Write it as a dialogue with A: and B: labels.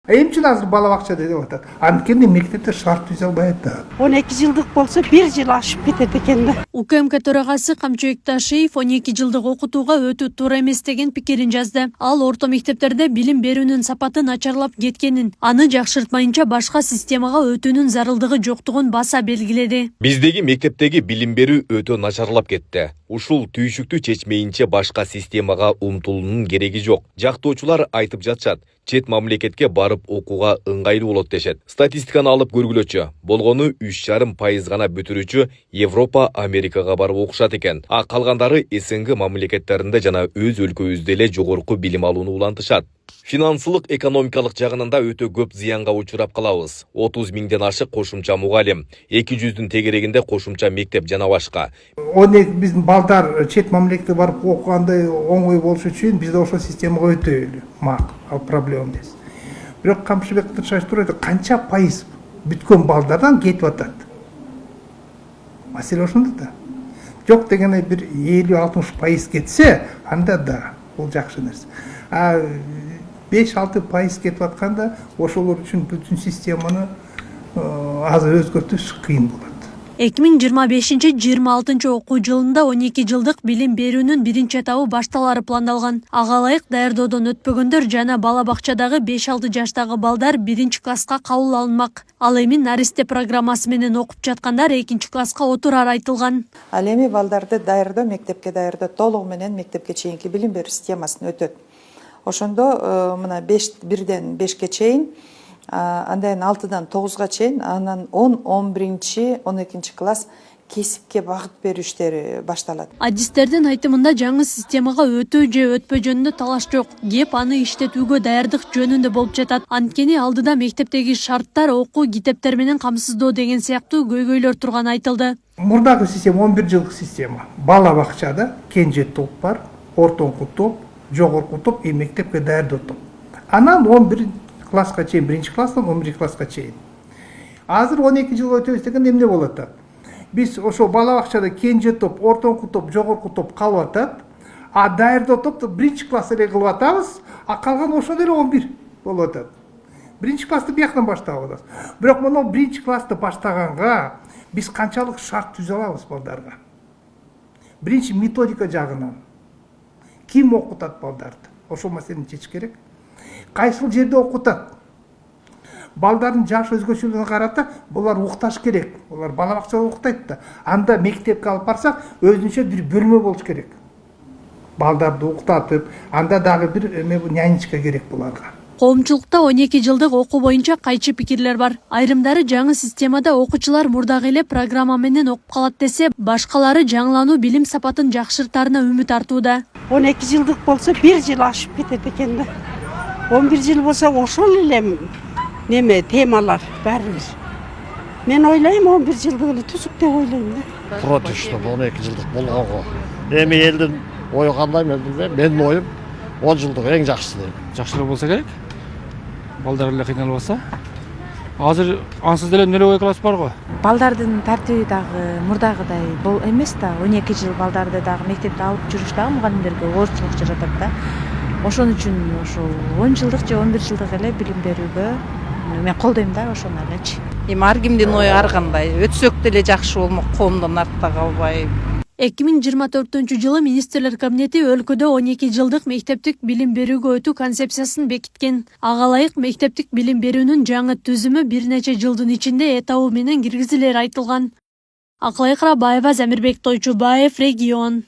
A: Эмчил азыр бала бакчада деп атат. Анткени мектепте шарт түзө албайт да.
B: 12 жылдык болсо 1 жыл ашып кетет экен да.
C: УКМК төрагасы Камчыбек Ташиев 12 жылдык окутууга өтүү туура эмес деген пикирин жазды. Ал орто мектептерде билим берүүнүн сапаты начарлап кеткенин, аны жакшыртмайынча башка системага өтүүнүн зарылдыгы жоктугун баса белгиледи.
D: Биздеги мектептеги билим берүү өтө начарлап кетти. Ушул түйшүктү чечмейинче башка системага умтулуунун кереги жок. Жактоочулар айтып жатышат. Чет мамлекетке барып окууга ыңгайлуу болот дешет. Статистиканы алып көргүлөчү. Болгону 3,5% гана бүтүрүүчү Европа, Америкага барып окушат экен. А калгандары СНГ мамлекеттеринде жана өз өлкөбүздө эле жогорку билим алууну улантышат. Финансылык экономикалык жагынан да өтө көп зыянга учурап калабыз. 30 миңден ашык кошумча мугалим, 200-дүн тегерегинде кошумча мектеп жана башка.
A: Биздин балдар чет мамлекетке барып окугандай оңой болуш үчүн бизде ошол системага өтөйлү. Ал проблема эмес. Бирок Камчыбек Ташиев турат, канча пайыз бүткөн балдардан кетип атат. Маселе ошондо да. Жок дегенде бир 50-60% кетсе, анда да бул жакшы нерсе. 5-6% кетип атканда ошолор үчүн бүтүн системаны азыр өзгөртүш кыйын болот.
C: 2025-26 окуу жылында 12 жылдык билим берүүнүн биринчи этабы башталары пландалган. Ага ылайык даярдоодон өтпөгөндөр жана бала бакчадагы 5-6 жаштагы балдар биринчи класска кабыл алынмак. Ал эми Наристе программасы менен окуп жаткандар экинчи класска отурары айтылган.
E: Ал эми балдарды даярдоо, мектепке даярдоо толугу менен мектепке чейинки билим берүү системасын өтөт. Ошондо мына 1-ден 5-ке чейин, андан 6-дан 9-га чейин, анан 10, 11, 12 класс кесипке багыт берүү иштери башталат.
C: Адистердин айтымында жаңы системага өтүү же өтпөө жөнүндө талаш жок. Кеп аны иштетүүгө даярдык жөнүндө болуп жатат. Анткени алдыда мектептеги шарттар окуу китептер менен камсыздоо деген сыяктуу көйгөйлөр турганы айтылды.
A: Мурдагы система 11 жылдык система. Бала бакчада кенже топ бар, ортоңку топ, жогорку топ, мектепке даярдоо топ. Анан 11 класска чейин, 1-класстан 11 класска чейин. Азыр 12 жыл өтөбүз деген эмне болот да? Биз ошо бала бакчада кенже топ, ортоңку топ, жогорку топ калып атат. А даярдоо топту 1-класс эле кылып атабыз, а калган ошол эле 11 болуп атат. 1-классты бияктан баштап атабыз. Бирок мына 1-классты баштаганга биз канчалык шарт түзө алабыз балдарга? Биринчи методика жагынан. Ким окутат балдарды? Ошол маселени чечиш керек. Кайсыл жерде окутат? Балдардын жаш өзгөчөлүгүнө карата булар укташ керек. Булар бала бакчада уктайт да. Анда мектепке алып барсак, өзүнчө бир бөлмө болуш керек. Балдарды уктатып, анда дагы бир нянечка керек буларга.
C: Коомчулукта 12 жылдык окуу боюнча кайчы пикирлер бар. Айрымдары жаңы системада окуучулар мурдагы эле программа менен окуп калат десе, башкалары жаңылануу билим сапатын жакшыртаарына үмүт артууда.
B: 12 жылдык болсо 1 жыл ашып кетет экен да. 11 жыл болсо ошол эле неме темалар бәрібір. Мен ойлайм 11 жылдык эле түзүк деп ойлойм да.
F: Против, чтобы 12 жылдык болгонго. Эми элдин ою кандай мен билбейм. Менин оюм 10 жылдык эң жакшысы дейм.
G: Жакшыраак болсо керек. Балдар эле кыйналбаса. Азыр ансыз деле 0 класс бар го.
H: Балдардын тартиби дагы мурдагыдай бул эмес да. 12 жыл балдарды дагы мектепте алып жүрүш дагы мугалимдерге оорчулук жаратат да. Ошон үчүн ошол 10 жылдык же 11 жылдык эле билим берүүгө мен колдойм да, ошону элечи.
I: Эми ар кимдин ою ар кандай. Өтсөк деле жакшы болмок, коомдон артта калбай.
C: 2024-жылы министрлер кабинети өлкөдө 12 жылдык мектептик билим берүүгө өтүү концепциясын бекиткен. Ага ылайык мектептик билим берүүнүн жаңы түзүмү бир нече жылдын ичинде этабы менен киргизилери айтылган. Акылай Карабаева, Замирбек Тойчубаев, Регион.